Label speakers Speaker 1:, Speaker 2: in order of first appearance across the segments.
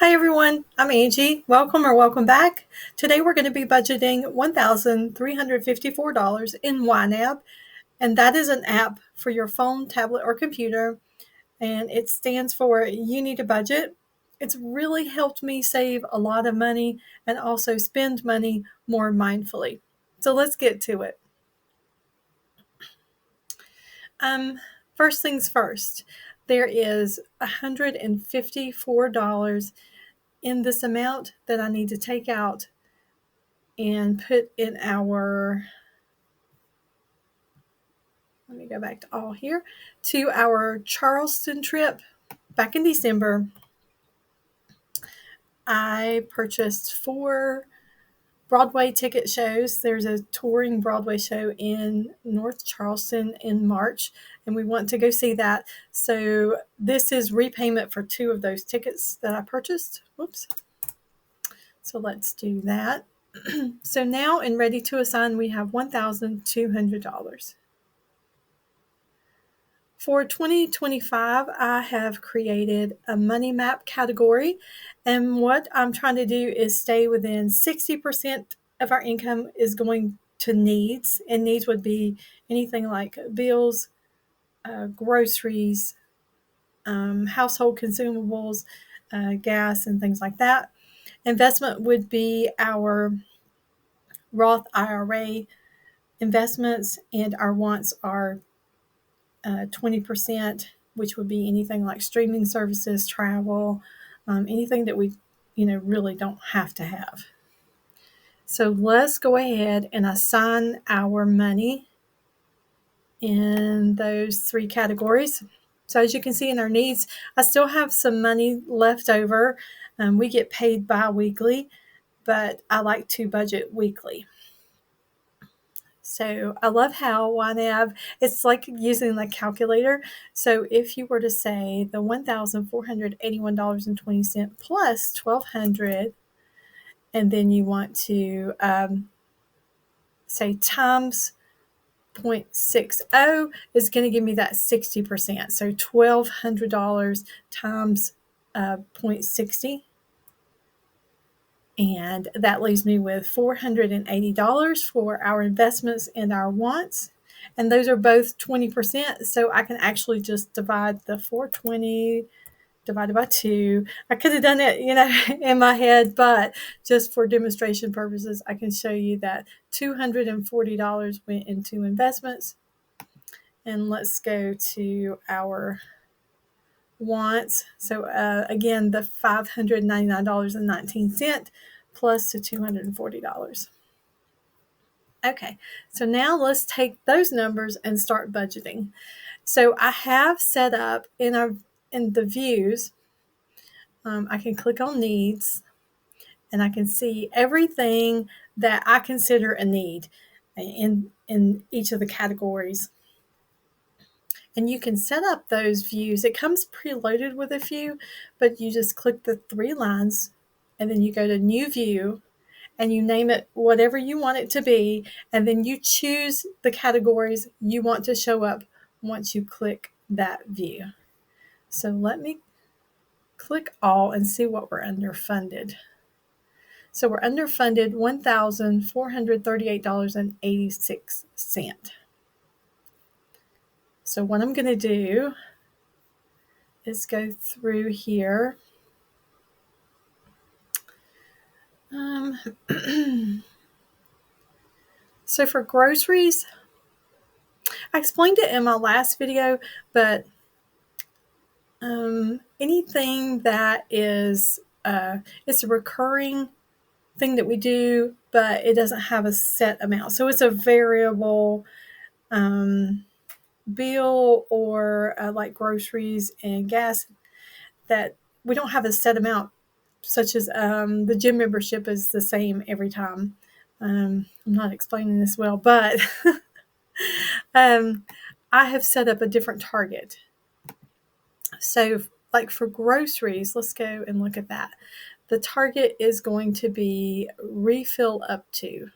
Speaker 1: Hi everyone, I'm Angie. Welcome or welcome back. Today we're going to be budgeting $1,354 in YNAB, and that is an app for your phone, tablet, or computer, and it stands for You Need a Budget. It's really helped me save a lot of money and also spend money more mindfully. So let's get to it. Um, First things first, there is $154 in this amount that I need to take out and put in let me go back to all here, to our Charleston trip back in December. I purchased 4 Broadway ticket shows. There's a touring Broadway show in North Charleston in March, and we want to go see that. So this is repayment for 2 of those tickets that I purchased. Whoops. So let's do that. So now in Ready to Assign, we have $1,200. For 2025, I have created a money map category, and what I'm trying to do is stay within 60% of our income is going to needs, and needs would be anything like bills, groceries, household consumables, gas, and things like that. Investment would be our Roth IRA investments, and our wants are 20%, which would be anything like streaming services, travel, anything that we, really don't have to have. So let's go ahead and assign our money in those 3 categories. So as you can see in our needs, I still have some money left over. We get paid bi-weekly, but I like to budget weekly. So I love how YNAB, it's like using the calculator. So if you were to say the $1,481.20 plus $1,200, and then you want to say times 0.60 is going to give me that 60%. So $1,200 times 0.60. And that leaves me with $480 for our investments and our wants. And those are both 20%. So I can actually just divide the 420 divided by 2. I could have done it, in my head, but just for demonstration purposes, I can show you that $240 went into investments. And let's go to our wants. So again, the $599.19 plus the $240. Okay, so now let's take those numbers and start budgeting. So I have set up in the views, I can click on needs, and I can see everything that I consider a need in each of the categories. And you can set up those views. It comes preloaded with a few, but you just click the 3 lines, and then you go to new view, and you name it whatever you want it to be, and then you choose the categories you want to show up once you click that view. So let me click all and see what we're underfunded. So we're underfunded $1,438.86. So what I'm going to do is go through here. So for groceries, I explained it in my last video, but anything that is, it's a recurring thing that we do, but it doesn't have a set amount. So it's a variable bill, or like groceries and gas, that we don't have a set amount, such as the gym membership is the same every time. I'm not explaining this well, but I have set up a different target. So like for groceries, let's go and look at that. The target is going to be refill up to.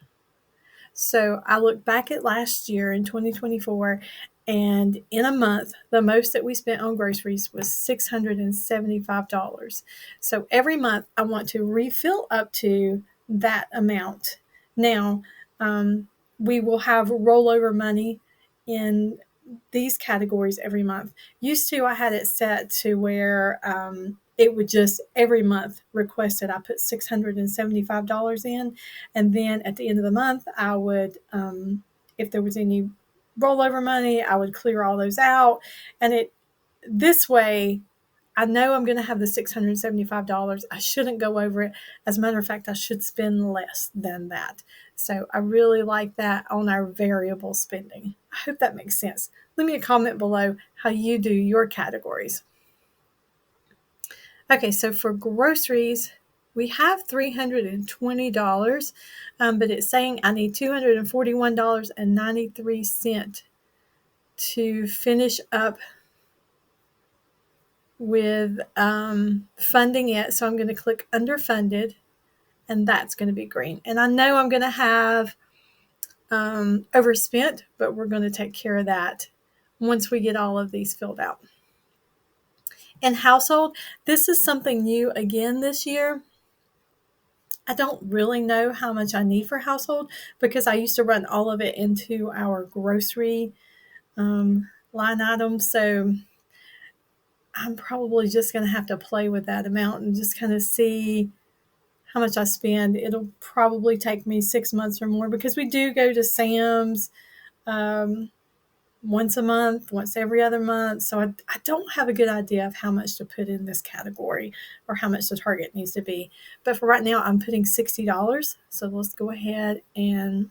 Speaker 1: So I look back at last year in 2024, And in a month, the most that we spent on groceries was $675. So every month, I want to refill up to that amount. Now, we will have rollover money in these categories every month. Used to, I had it set to where it would just every month request that I put $675 in. And then at the end of the month, I would, if there was any rollover money, I would clear all those out. And this way, I know I'm going to have the $675. I shouldn't go over it. As a matter of fact, I should spend less than that. So I really like that on our variable spending. I hope that makes sense. Leave me a comment below how you do your categories. Okay, so for groceries, we have $320, but it's saying I need $241.93 to finish up with funding it. So I'm going to click underfunded, and that's going to be green. And I know I'm going to have overspent, but we're going to take care of that once we get all of these filled out. In household, this is something new again this year. I don't really know how much I need for household because I used to run all of it into our grocery line item. So I'm probably just going to have to play with that amount and just kind of see how much I spend. It'll probably take me 6 months or more because we do go to Sam's once a month, once every other month. So I don't have a good idea of how much to put in this category or how much the target needs to be. But for right now, I'm putting $60. So let's go ahead and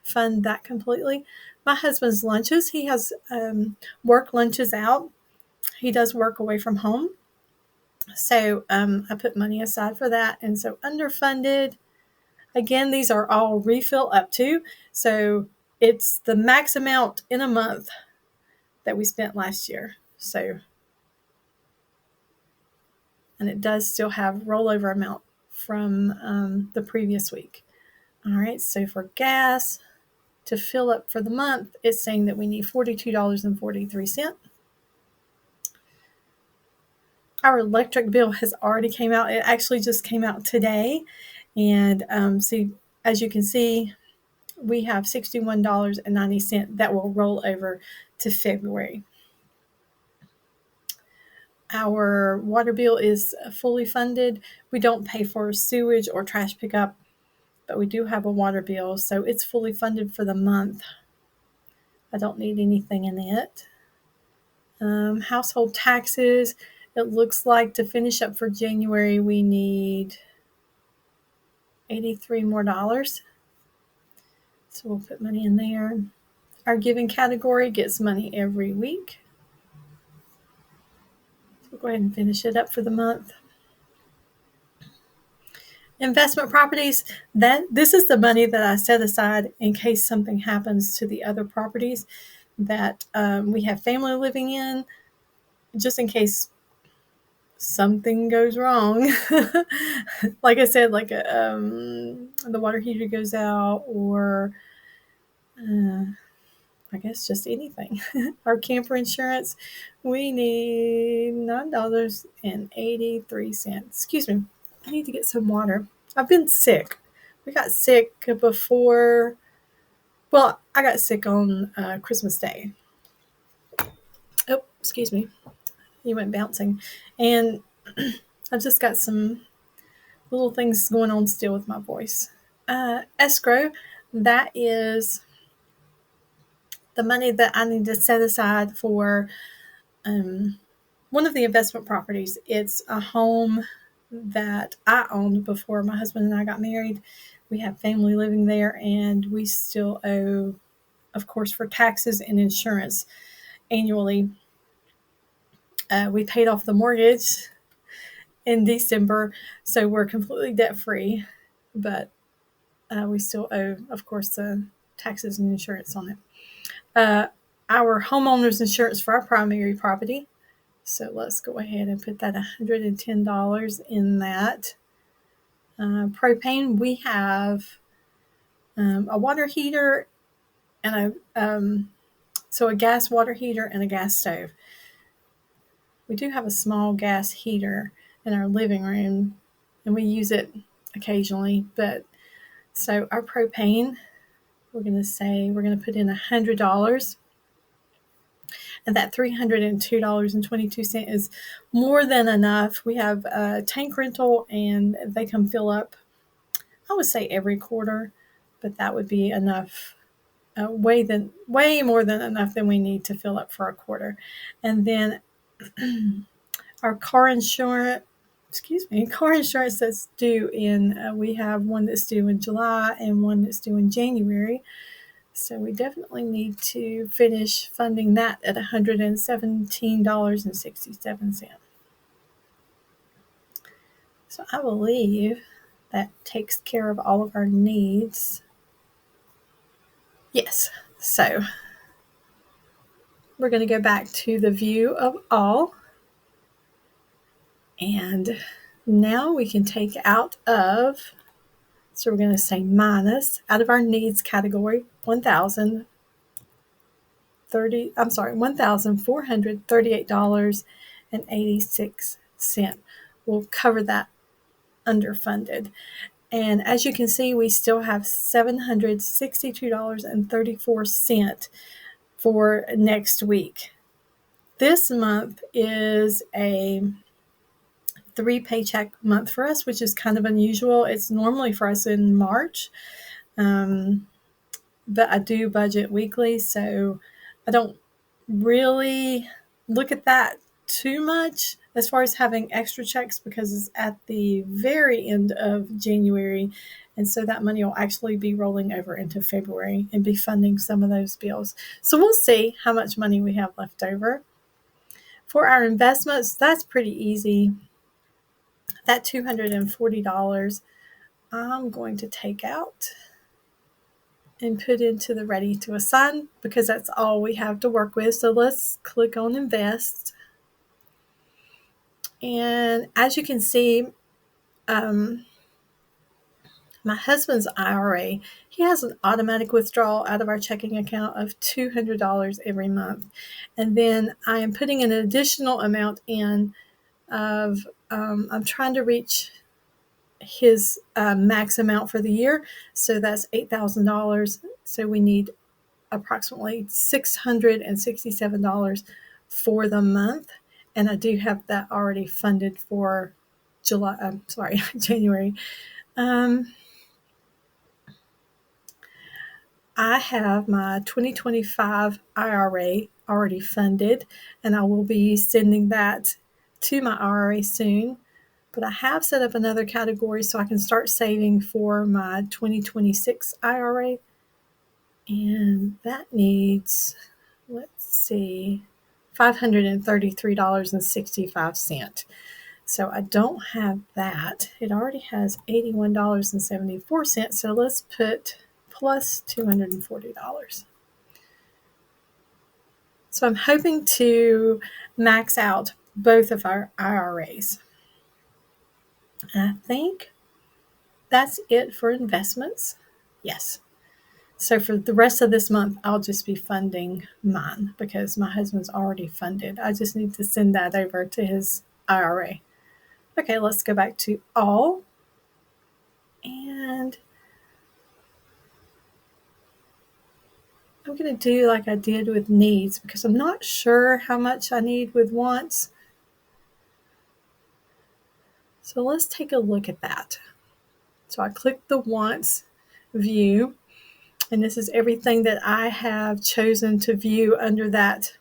Speaker 1: fund that completely. My husband's lunches, he has work lunches out. He does work away from home. So I put money aside for that. And so underfunded, again, these are all refill up to. So it's the max amount in a month that we spent last year. So, and it does still have rollover amount from the previous week. All right, so for gas, to fill up for the month, it's saying that we need $42.43. Our electric bill has already came out. It actually just came out today. And see, as you can see, we have $61.90 that will roll over to February. Our water bill is fully funded. We don't pay for sewage or trash pickup, but we do have a water bill, so it's fully funded for the month. I don't need anything in it. Household taxes, it looks like to finish up for January, we need $83 more. So we'll put money in there. Our giving category gets money every week. So we'll go ahead and finish it up for the month. Investment properties, this is the money that I set aside in case something happens to the other properties that we have family living in, just in case something goes wrong. Like I said, like the water heater goes out, or I guess just anything. Our camper insurance, we need $9.83. Excuse me, I need to get some water. I've been sick. We got sick before. Well, I got sick on Christmas Day. Oh, excuse me. You went bouncing. And I've just got some little things going on still with my voice. Escrow, that is the money that I need to set aside for one of the investment properties. It's a home that I owned before my husband and I got married. We have family living there, and we still owe, of course, for taxes and insurance annually. We paid off the mortgage in December, so we're completely debt free, but we still owe, of course, the taxes and insurance on it. Our homeowner's insurance for our primary property. So let's go ahead and put that $110 in that. Propane, we have a water heater and So a gas water heater and a gas stove. We do have a small gas heater in our living room, and we use it occasionally. But so our propane, we're going to put in $100, and that $302.22 is more than enough. We have a tank rental, and they come fill up, I would say every quarter, but that would be enough. Way more than enough than we need to fill up for a quarter. And then our car insurance that's due in, we have one that's due in July and one that's due in January. So we definitely need to finish funding that at $117.67. So I believe that takes care of all of our needs. Yes. So we're going to go back to the view of all. And now we can take out of, so we're going to say minus, out of our needs category, $1,438.86. We'll cover that underfunded. And as you can see, we still have $762.34 for next week. This month is a 3 paycheck month for us, which is kind of unusual. It's normally for us in March, but I do budget weekly, so I don't really look at that too much as far as having extra checks, because it's at the very end of January, and so that money will actually be rolling over into February and be funding some of those bills. So we'll see how much money we have left over. For our investments, that's pretty easy. That $240 I'm going to take out and put into the ready to assign, because that's all we have to work with. So let's click on invest. And as you can see, my husband's IRA, he has an automatic withdrawal out of our checking account of $200 every month. And then I am putting an additional amount in of, I'm trying to reach his max amount for the year. So that's $8,000. So we need approximately $667 for the month. And I do have that already funded for January. I have my 2025 IRA already funded, and I will be sending that to my IRA soon. But I have set up another category so I can start saving for my 2026 IRA. And that needs, let's see, $533.65. So I don't have that. It already has $81.74. So let's put plus $240. So I'm hoping to max out both of our IRAs. And I think that's it for investments. Yes. So for the rest of this month, I'll just be funding mine because my husband's already funded. I just need to send that over to his IRA. Okay, let's go back to all. And I'm going to do like I did with needs, because I'm not sure how much I need with wants. So let's take a look at that. So I click the wants view, and this is everything that I have chosen to view under that.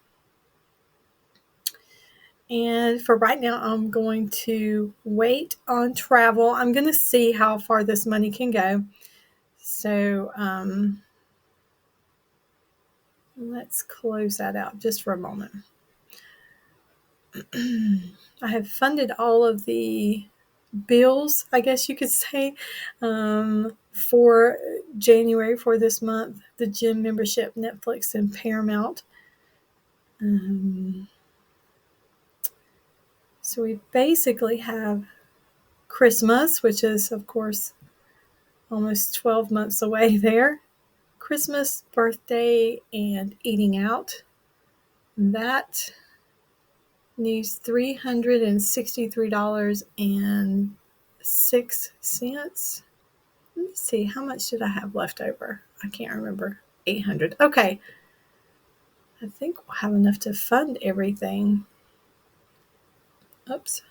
Speaker 1: And for right now, I'm going to wait on travel. I'm going to see how far this money can go. So let's close that out just for a moment. I have funded all of the bills, I guess you could say, for January for this month, the gym membership, Netflix, and Paramount. So we basically have Christmas, which is, of course, almost 12 months away there. Christmas, birthday, and eating out. That needs $363.06. Let me see, how much did I have left over? I can't remember. 800. Okay. I think we'll have enough to fund everything. Oops.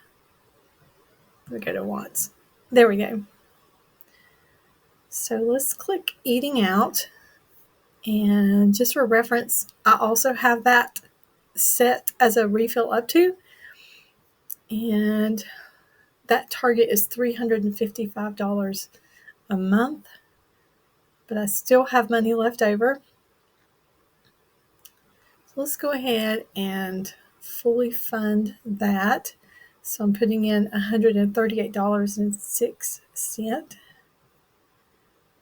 Speaker 1: We go to wants. There we go. So let's click eating out. And just for reference, I also have that set as a refill up to. And that target is $355 a month. But I still have money left over. So let's go ahead and fully fund that. So I'm putting in $138.06.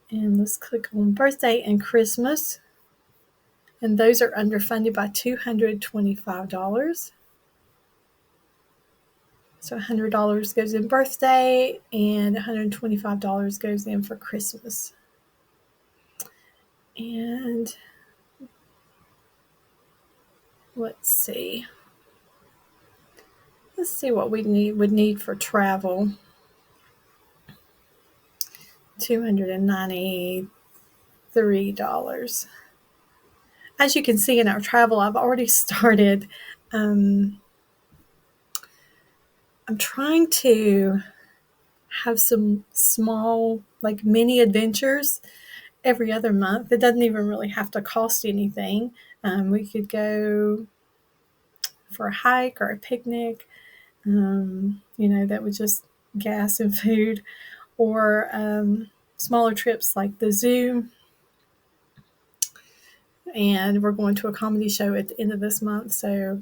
Speaker 1: And let's click on birthday and Christmas. And those are underfunded by $225. So $100 goes in birthday and $125 goes in for Christmas. And let's see. Let's see what we would need for travel. $293. As you can see in our travel, I've already started. I'm trying to have some small, like mini adventures every other month. It doesn't even really have to cost anything. We could go for a hike or a picnic, that was just gas and food, or smaller trips like the zoo. And we're going to a comedy show at the end of this month. So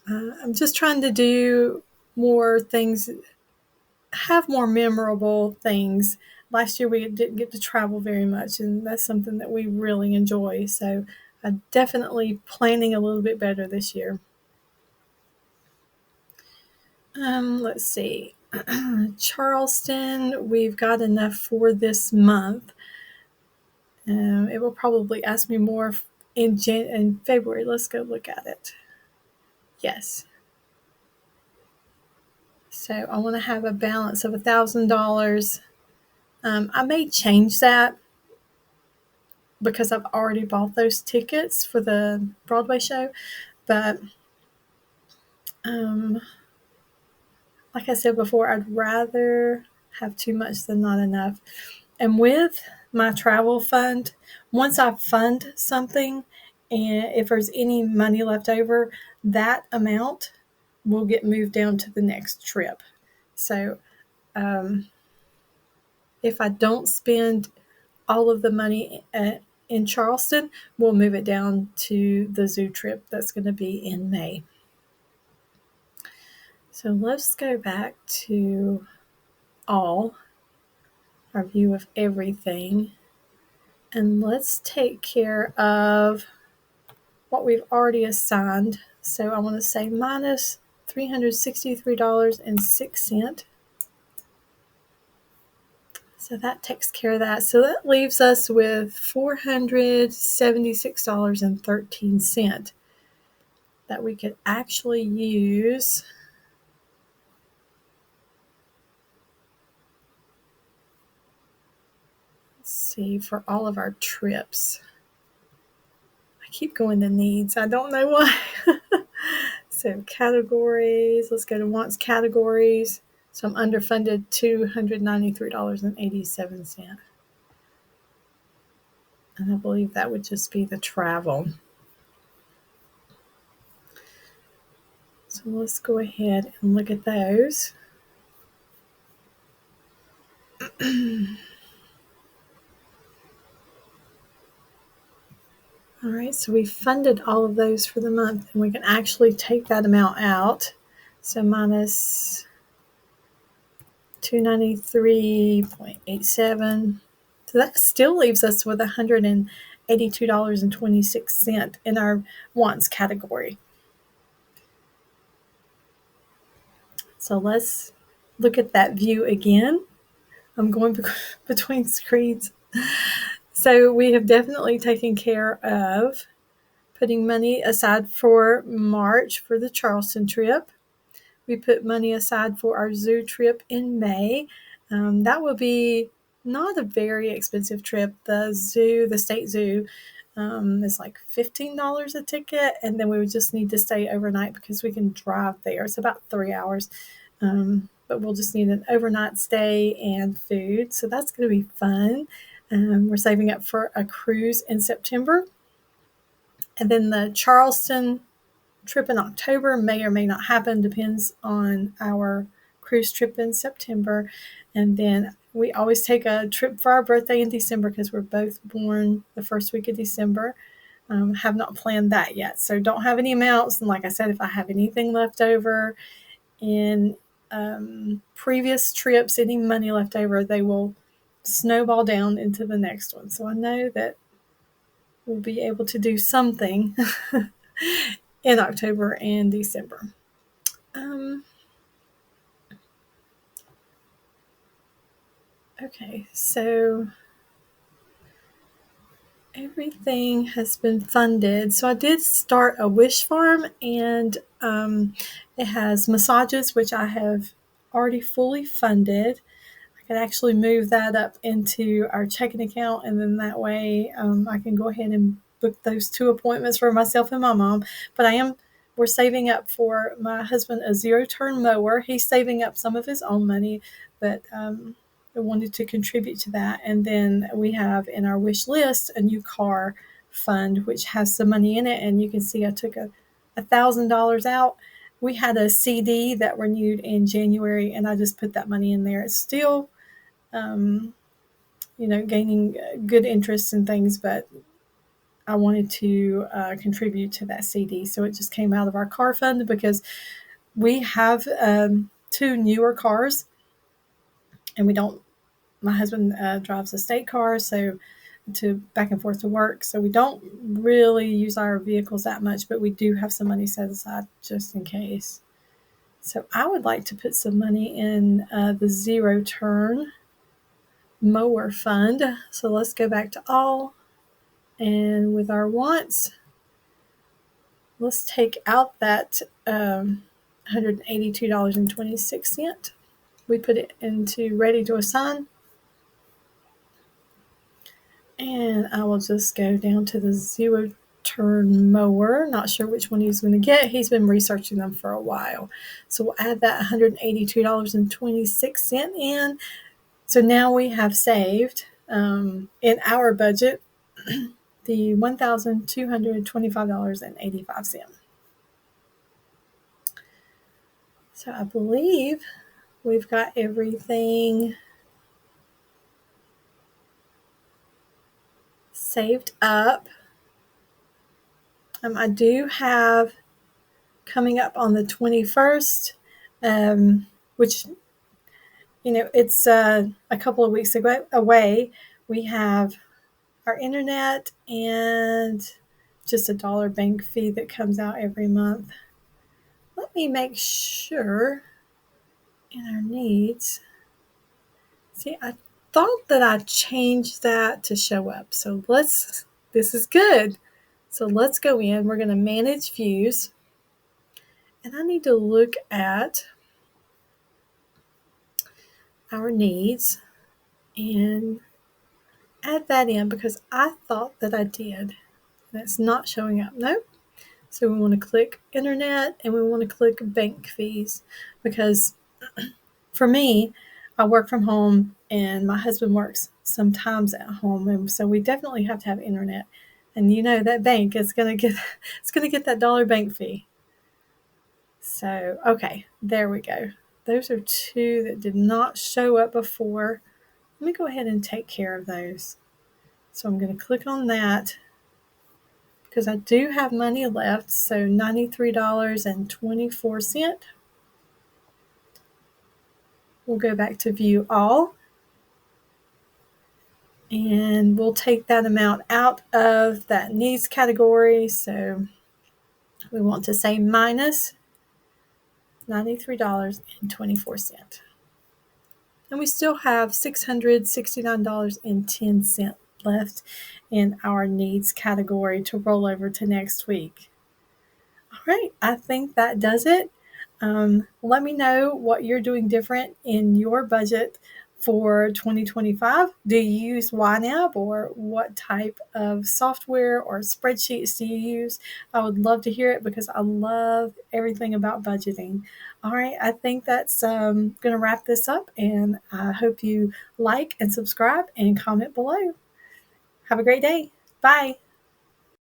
Speaker 1: I'm just trying to do more things, have more memorable things. Last year we didn't get to travel very much, and that's something that we really enjoy. So I'm definitely planning a little bit better this year. Let's see. Charleston, we've got enough for this month. It will probably ask me more in February. Let's go look at it. Yes. So I want to have a balance of $1,000. I may change that because I've already bought those tickets for the Broadway show. But like I said before, I'd rather have too much than not enough. And with my travel fund, once I fund something, and if there's any money left over, that amount will get moved down to the next trip. So if I don't spend all of the money in Charleston, we'll move it down to the zoo trip that's going to be in May. So let's go back to our view of everything, and let's take care of what we've already assigned. So I want to say minus $363.06. So that takes care of that. So that leaves us with $476.13 that we could actually use. Let's see, for all of our trips. I keep going to needs. I don't know why. So categories, let's go to wants categories. So I'm underfunded $293.87. And I believe that would just be the travel. So let's go ahead and look at those. All right, so we funded all of those for the month, and we can actually take that amount out. So minus 293.87. So that still leaves us with $182.26 in our wants category. So let's look at that view again. I'm going between screens. So we have definitely taken care of putting money aside for March for the Charleston trip. We put money aside for our zoo trip in May. That will be not a very expensive trip. The state zoo, is like $15 a ticket, and then we would just need to stay overnight because we can drive there. It's about 3 hours, but we'll just need an overnight stay and food. So that's going to be fun. We're saving up for a cruise in September, and then the Charleston trip in October may or may not happen, depends on our cruise trip in September. And then we always take a trip for our birthday in December because we're both born the first week of December. Have not planned that yet, so don't have any amounts. And like I said, if I have anything left over in previous trips, any money left over, they will snowball down into the next one. So I know that we'll be able to do something in October and December. Okay, so everything has been funded. So I did start a wish farm, and it has massages, which I have already fully funded. I could actually move that up into our checking account, and then that way I can go ahead and book those 2 appointments for myself and my mom. But we're saving up for my husband a zero-turn mower. He's saving up some of his own money, but I wanted to contribute to that. And then we have in our wish list a new car fund, which has some money in it. And you can see I took $1,000 out. We had a CD that renewed in January, and I just put that money in there. It's still, gaining good interest and things, but I wanted to contribute to that CD. So it just came out of our car fund because we have 2 newer cars, and my husband drives a state car, so to back and forth to work. So we don't really use our vehicles that much, but we do have some money set aside just in case. So I would like to put some money in the zero turn mower fund. So let's go back to all, and with our wants, let's take out that $182.26. We put it into ready to assign. And I will just go down to the zero turn mower. Not sure which one he's going to get. He's been researching them for a while. So we'll add that $182.26 in. So now we have saved in our budget the $1,225.85. So I believe we've got everything saved up. I do have coming up on the 21st, which, it's a couple of weeks away. We have our internet and just $1 bank fee that comes out every month. Let me make sure in our needs. See, I thought that I changed that to show up. So this is good. So let's go in. We're going to manage views. And I need to look at our needs and add that in because I thought that I did. That's not showing up. Nope. So we want to click internet and we want to click bank fees because for me, I work from home and my husband works sometimes at home, and so we definitely have to have internet. And that bank is going to get that $1 bank fee. So okay, there we go. Those are 2 that did not show up before. Let me go ahead and take care of those. So I'm going to click on that because I do have money left. So $93.24. We'll go back to view all. And we'll take that amount out of that needs category. So we want to say minus $93.24. And we still have $669.10 left in our needs category to roll over to next week. All right, I think that does it. Let me know what you're doing different in your budget for 2025. Do you use YNAB, or what type of software or spreadsheets do you use? I would love to hear it because I love everything about budgeting. All right, I think that's going to wrap this up, and I hope you like and subscribe and comment below. Have a great day. Bye.